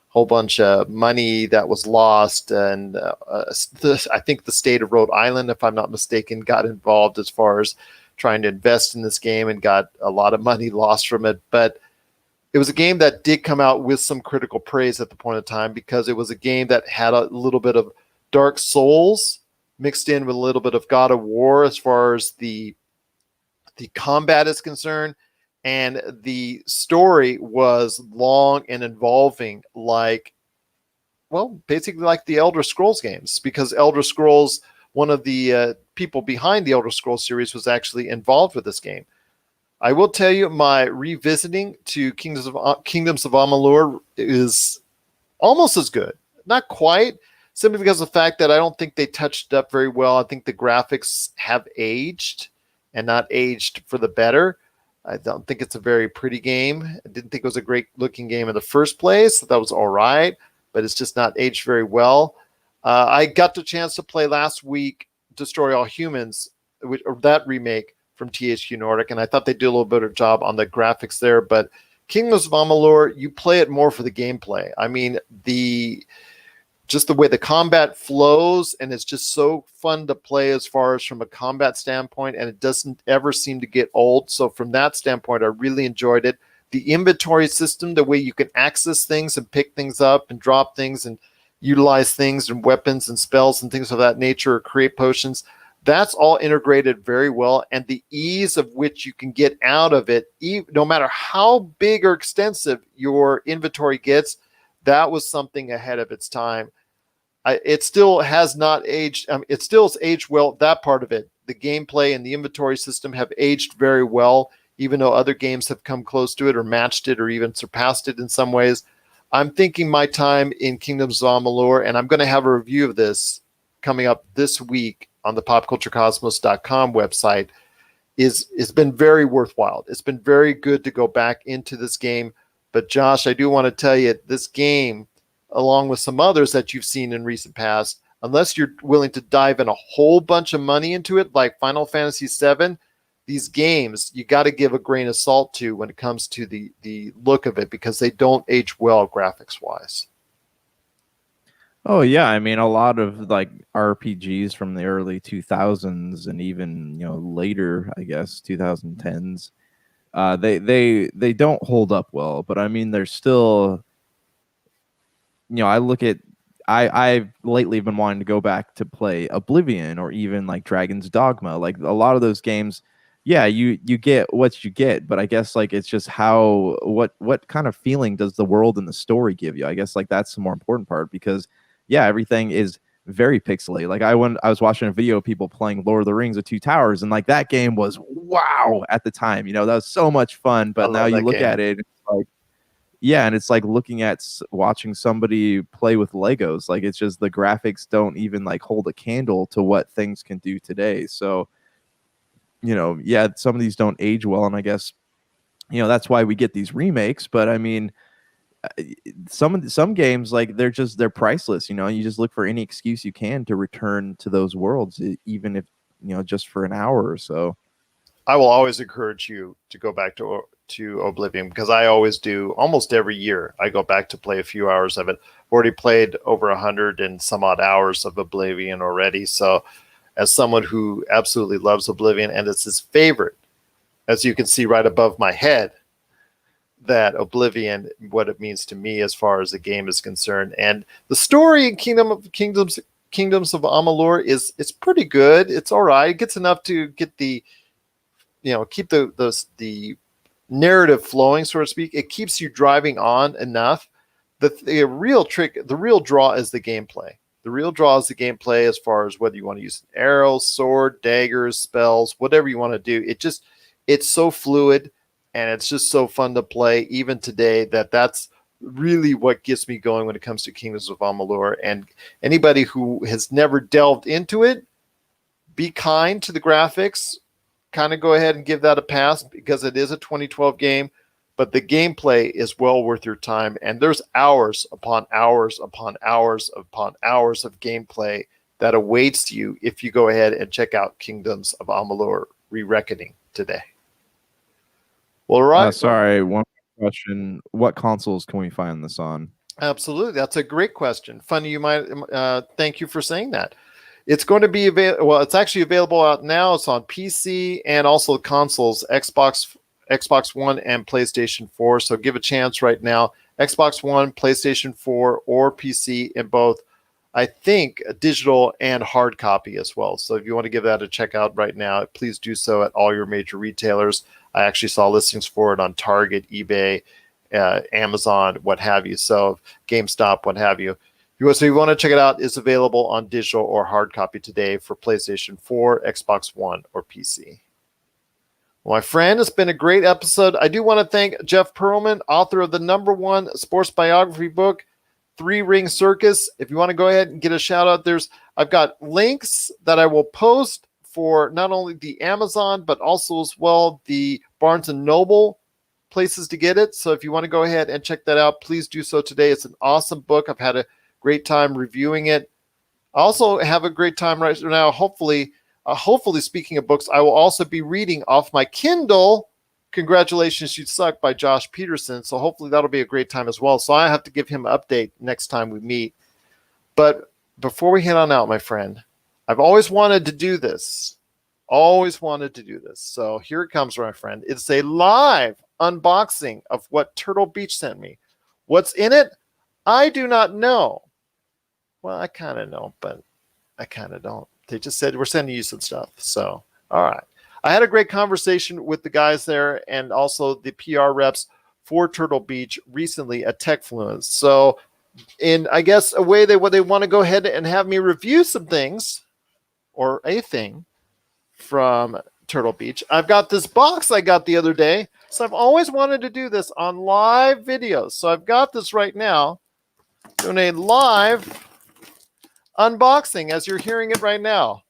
whole bunch of money that was lost. And I think the state of Rhode Island, if I'm not mistaken, got involved as far as trying to invest in this game and got a lot of money lost from it. But it was a game that did come out with some critical praise at the point of time because it was a game that had a little bit of Dark Souls mixed in with a little bit of God of War as far as the combat is concerned. And the story was long and involving basically like the Elder Scrolls games, because Elder Scrolls, one of the people behind the Elder Scrolls series was actually involved with this game. I will tell you, my revisiting to Kingdoms of Amalur is almost as good. Not quite, simply because of the fact that I don't think they touched it up very well. I think the graphics have aged and not aged for the better. I don't think it's a very pretty game. I didn't think it was a great looking game in the first place. That was all right, but it's just not aged very well. I got the chance to play last week Destroy All Humans, or that remake from THQ Nordic, and I thought they did a little better job on the graphics there. But Kingdoms of Amalur, you play it more for the gameplay. I mean, just the way the combat flows, and it's just so fun to play as far as from a combat standpoint, and it doesn't ever seem to get old. So from that standpoint, I really enjoyed it. The inventory system, the way you can access things and pick things up and drop things and utilize things and weapons and spells and things of that nature, or create potions, that's all integrated very well. And the ease of which you can get out of it, no matter how big or extensive your inventory gets, that was something ahead of its time. It still has not aged. It still has aged well. That part of it, the gameplay and the inventory system, have aged very well, even though other games have come close to it or matched it or even surpassed it in some ways. I'm thinking my time in Kingdoms of Amalur, and I'm going to have a review of this coming up this week on the popculturecosmos.com website, it's been very worthwhile. It's been very good to go back into this game. But Josh, I do want to tell you, this game, along with some others that you've seen in recent past, unless you're willing to dive in a whole bunch of money into it, like Final Fantasy VII, these games you got to give a grain of salt to when it comes to the look of it, because they don't age well graphics wise. Oh yeah, I mean, a lot of like RPGs from the early 2000s and even later, I guess 2010s, they don't hold up well. But I mean, they're still, I look at, I've lately been wanting to go back to play Oblivion or even like Dragon's Dogma. Like a lot of those games, yeah, you get what you get, but I guess like it's just what kind of feeling does the world and the story give you? I guess like that's the more important part, because yeah, everything is very pixely. Like I was watching a video of people playing Lord of the Rings: The Two Towers, and like that game was wow at the time. That was so much fun. But now you look at it, it's like, yeah, and it's like watching somebody play with Legos. Like it's just the graphics don't even like hold a candle to what things can do today. So, yeah, some of these don't age well, and I guess that's why we get these remakes. But I mean, some games, like they're priceless. You just look for any excuse you can to return to those worlds, even if just for an hour or so. I will always encourage you to go back to Oblivion, because I always do. Almost every year I go back to play a few hours of it. I've already played over 100 and some odd hours of Oblivion already. So as someone who absolutely loves Oblivion, and it's his favorite, as you can see right above my head, that Oblivion, what it means to me as far as the game is concerned, and the story in Kingdoms of Amalur it's pretty good. It's all right. It gets enough to get the keep the narrative flowing, so to speak. It keeps you driving on enough. The real draw is the gameplay. The real draw is the gameplay, as far as whether you want to use arrows, sword, daggers, spells, whatever you want to do. It's so fluid, and it's just so fun to play even today. That's really what gets me going when it comes to Kingdoms of Amalur. And anybody who has never delved into it, be kind to the graphics. Kind of go ahead and give that a pass, because it is a 2012 game, but the gameplay is well worth your time. And there's hours upon hours upon hours upon hours of gameplay that awaits you if you go ahead and check out Kingdoms of Amalur Re-Reckoning today. Well, right. Sorry, one question. What consoles can we find this on? Absolutely. That's a great question. Funny you might. Thank you for saying that. It's going to be available. Well, it's actually available out now. It's on PC and also consoles, Xbox One and PlayStation 4. So give a chance right now. Xbox One, PlayStation 4, or PC in both, I think, a digital and hard copy as well. So if you want to give that a check out right now, please do so at all your major retailers. I actually saw listings for it on Target, eBay, Amazon, what have you. So GameStop, what have you. If So you want to check it out, it's available on digital or hard copy today for PlayStation 4, Xbox One, or PC. Well, my friend, it's been a great episode. I do want to thank Jeff Pearlman, author of the #1 sports biography book, Three Ring Circus. If you want to go ahead and get a shout out, I've got links that I will post for not only the Amazon, but also as well the Barnes & Noble places to get it. So if you want to go ahead and check that out, please do so today. It's an awesome book. I've had a great time reviewing it. I also have a great time right now. Hopefully, speaking of books, I will also be reading off my Kindle, Congratulations, You Suck by Josh Peterson. So hopefully that'll be a great time as well. So I have to give him an update next time we meet. But before we head on out, my friend, I've always wanted to do this. So here it comes, my friend. It's a live unboxing of what Turtle Beach sent me. What's in it? I do not know. Well, I kind of know, but I kind of don't. They just said, we're sending you some stuff. So, all right. I had a great conversation with the guys there and also the PR reps for Turtle Beach recently at TechFluence. So, in, I guess, a way they want to go ahead and have me review some things or a thing from Turtle Beach. I've got this box I got the other day. So I've always wanted to do this on live videos. So I've got this right now doing a live unboxing as you're hearing it right now.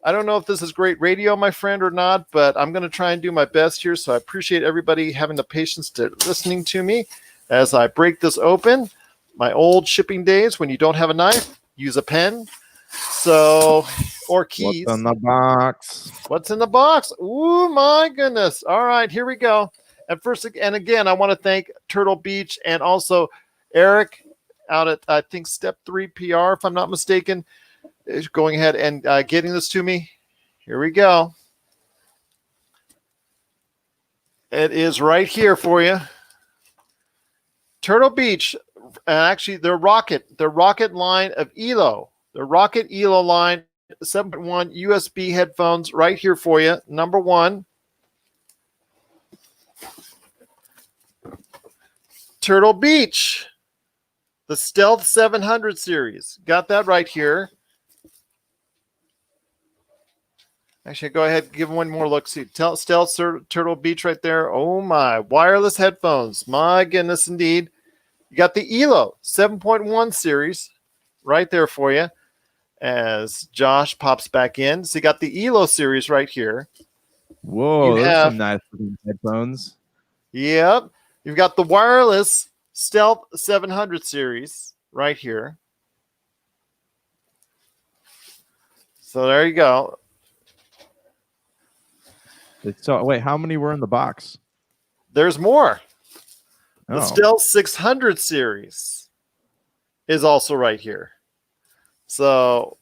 I don't know if this is great radio, my friend, or not, but I'm going to try and do my best here. So I appreciate everybody having the patience to listening to me as I break this open. My old shipping days, when you don't have a knife, use a pen. So, or keys. What's in the box? What's in the box? Ooh, my goodness. All right, here we go. And first, and again, I want to thank Turtle Beach and also Eric out at, I think, Step 3 PR, if I'm not mistaken, is going ahead and getting this to me. Here we go. It is right here for you. Turtle Beach, actually, their rocket line of ELO. The Rocket ELO line, 7.1 USB headphones right here for you. #1. Turtle Beach, the Stealth 700 series. Got that right here. Actually, go ahead and give one more look. See, Stealth Turtle Beach right there. Oh my, wireless headphones. My goodness, indeed. You got the ELO 7.1 series right there for you. As Josh pops back in. So you got the ELO series right here. Whoa, those are some nice headphones. Yep. You've got the wireless Stealth 700 series right here. So there you go. So wait, how many were in the box? There's more. Oh. The Stealth 600 series is also right here. So,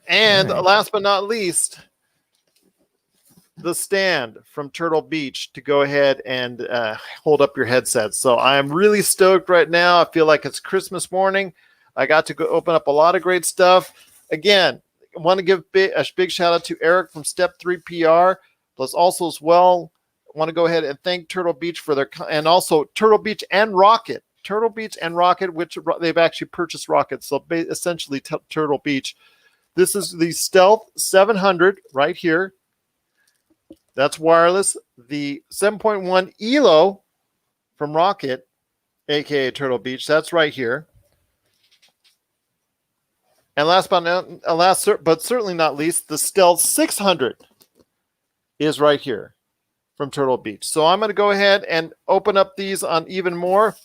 and last but not least, the stand from Turtle Beach to go ahead and hold up your headset. So I am really stoked right now. I feel like it's Christmas morning. I got to go open up a lot of great stuff. Again, I want to give a big shout out to Eric from Step 3 PR. Plus also as well, I want to go ahead and thank Turtle Beach for their, and also Turtle Beach and Rocket. Turtle Beach and Rocket, which they've actually purchased Rocket. So essentially Turtle Beach. This is the Stealth 700 right here. That's wireless. The 7.1 ELO from Rocket, aka Turtle Beach, that's right here. And last but certainly not least, the Stealth 600 is right here from Turtle Beach. So I'm going to go ahead and open up these on even more.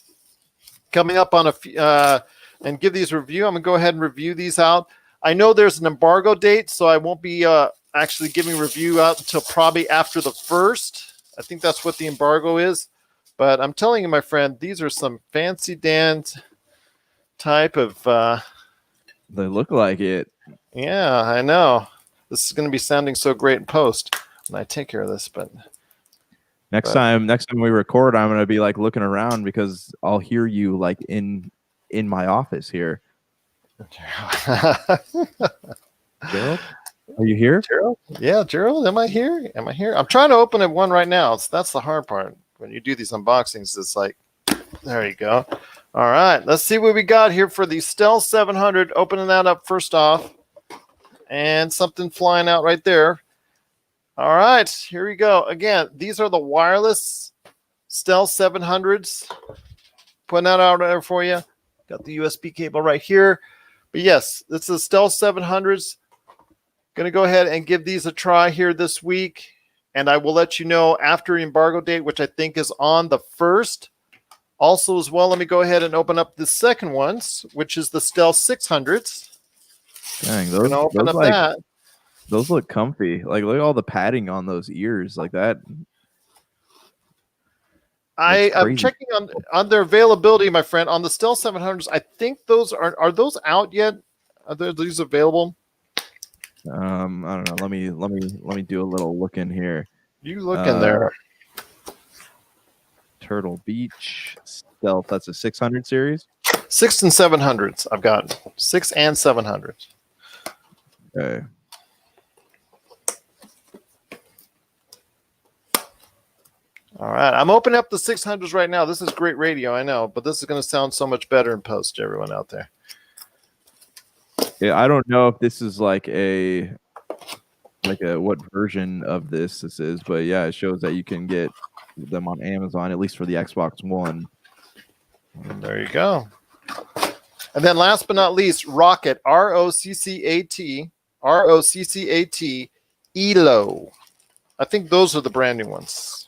Coming up on and give these a review. I'm going to go ahead and review these out. I know there's an embargo date, so I won't be actually giving a review out until probably after the 1st. I think that's what the embargo is. But I'm telling you, my friend, these are some fancy Dan's type of... they look like it. Yeah, I know. This is going to be sounding so great in post when I take care of this, but... Next time we record, I'm gonna be like looking around because I'll hear you like in my office here. Gerald, are you here? Gerald? Yeah, Gerald, am I here? I'm trying to open one right now. That's the hard part. When you do these unboxings, it's like There you go. All right, let's see what we got here for the Stealth 700. Opening that up first off. And something flying out right there. All right, here we go. Again, these are the wireless Stealth 700s. Putting that out there for you. Got the USB cable right here. But yes, this is Stealth 700s. Going to go ahead and give these a try here this week. And I will let you know after embargo date, which I think is on the 1st. Also as well, let me go ahead and open up the second ones, which is the Stealth 600s. Dang, those look comfy. Like, look at all the padding on those ears like that. I'm checking on their availability, my friend, on the Stealth 700s. I think those are those out yet? Are these available? I don't know. Let me do a little look in here. You look in there. Turtle Beach Stealth. That's a 600 series. 6 and 700s. I've got 6 and 700s. Okay. All right, I'm opening up the 600s right now. This is great radio, I know, but this is going to sound so much better in post, everyone out there. Yeah, I don't know if this is like a what version of this is, but yeah, it shows that you can get them on Amazon, at least for the Xbox One. And there you go. And then last but not least, Rocket, ROCCAT, ELO. I think those are the brand new ones.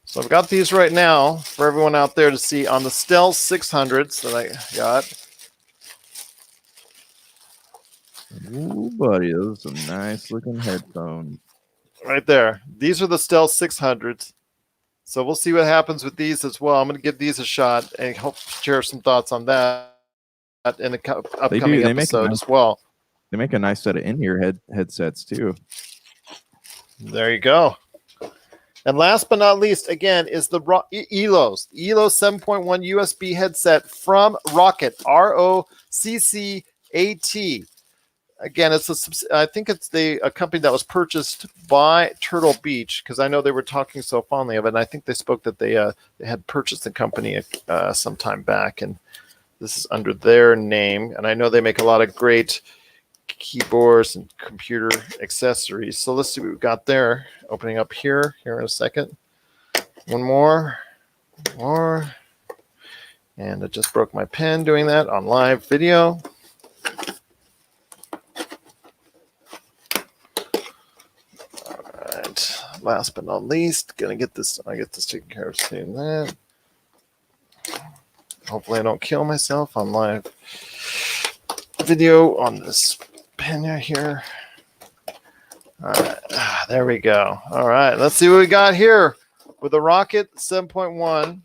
So I've got these right now for everyone out there to see on the Stealth 600s that I got. Ooh, buddy, those are some nice looking headphones. Right there. These are the Stealth 600s. So we'll see what happens with these as well. I'm going to give these a shot and hope to share some thoughts on that in the upcoming episode as well. They make a nice set of in-ear headsets too. There you go. And last but not least, again, is the ELOs. ELO 7.1 USB headset from Rocket, ROCCAT. Again, I think it's a company that was purchased by Turtle Beach, because I know they were talking so fondly of it. And I think they spoke that they had purchased the company some time back, and this is under their name. And I know they make a lot of great keyboards and computer accessories. So let's see what we've got there. Opening up here in a second. One more. And I just broke my pen doing that on live video. All right. Last but not least, I get this taken care of soon. That. Hopefully I don't kill myself on live video on this pen here. All right, there we go. All right, let's see what we got here with the Rocket 7.1.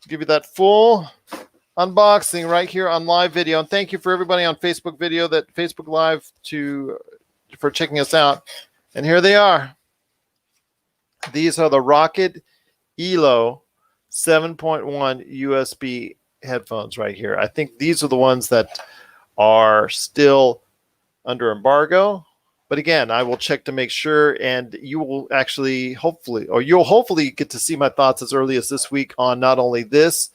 Give you that full unboxing right here on live video. And thank you for everybody on Facebook video, that Facebook Live for checking us out. And here they are. These are the Rocket ELO 7.1 USB headphones right here. I think these are the ones that are still under embargo, but again, I will check to make sure, and you will actually you'll hopefully get to see my thoughts as early as this week on not only this,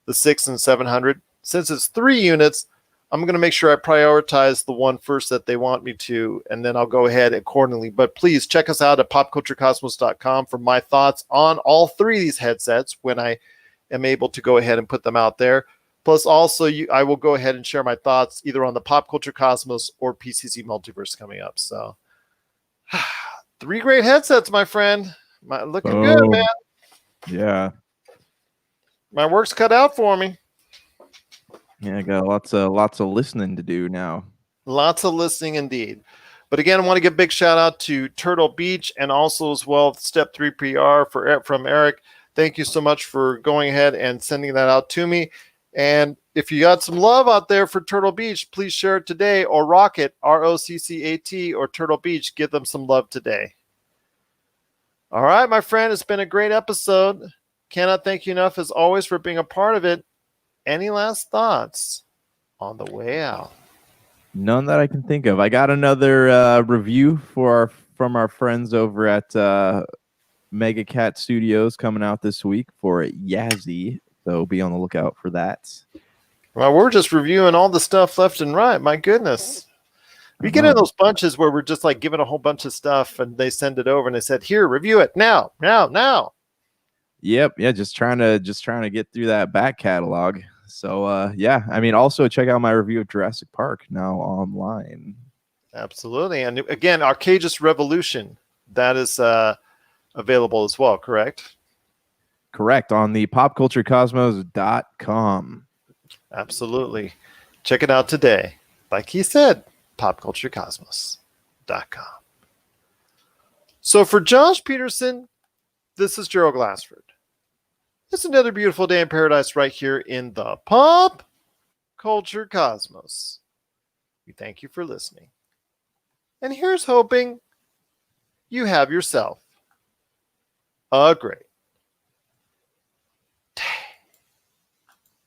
the 6 and 700. Since it's 3 units, I'm going to make sure I prioritize the one first that they want me to, and then I'll go ahead accordingly. But please check us out at popculturecosmos.com for my thoughts on all 3 of these headsets when I am able to go ahead and put them out there. Plus, also, I will go ahead and share my thoughts either on the Pop Culture Cosmos or PCC Multiverse coming up. So, 3 great headsets, my friend. Looking good, man. Yeah. My work's cut out for me. Yeah, I got lots of listening to do now. Lots of listening indeed. But again, I want to give a big shout out to Turtle Beach and also as well Step 3 PR from Eric. Thank you so much for going ahead and sending that out to me. And if you got some love out there for Turtle Beach, please share it today, or Rocket, ROCCAT, or Turtle Beach. Give them some love today. All right, my friend, it's been a great episode. Cannot thank you enough, as always, for being a part of it. Any last thoughts on the way out? None that I can think of. I got another review from our friends over at Mega Cat Studios coming out this week for Yazzie. So be on the lookout for that. Well, we're just reviewing all the stuff left and right. My goodness. We get in those bunches where we're just like giving a whole bunch of stuff and they send it over and they said, here, review it now. Yep. Yeah. Just trying to get through that back catalog. So yeah, I mean, also check out my review of Jurassic Park now online. Absolutely. And again, Arcageous Revolution, that is available as well, correct? Correct. On the popculturecosmos.com. Absolutely. Check it out today. Like he said, popculturecosmos.com. So for Josh Peterson, this is Gerald Glassford. It's another beautiful day in paradise right here in the Pop Culture Cosmos. We thank you for listening. And here's hoping you have yourself a great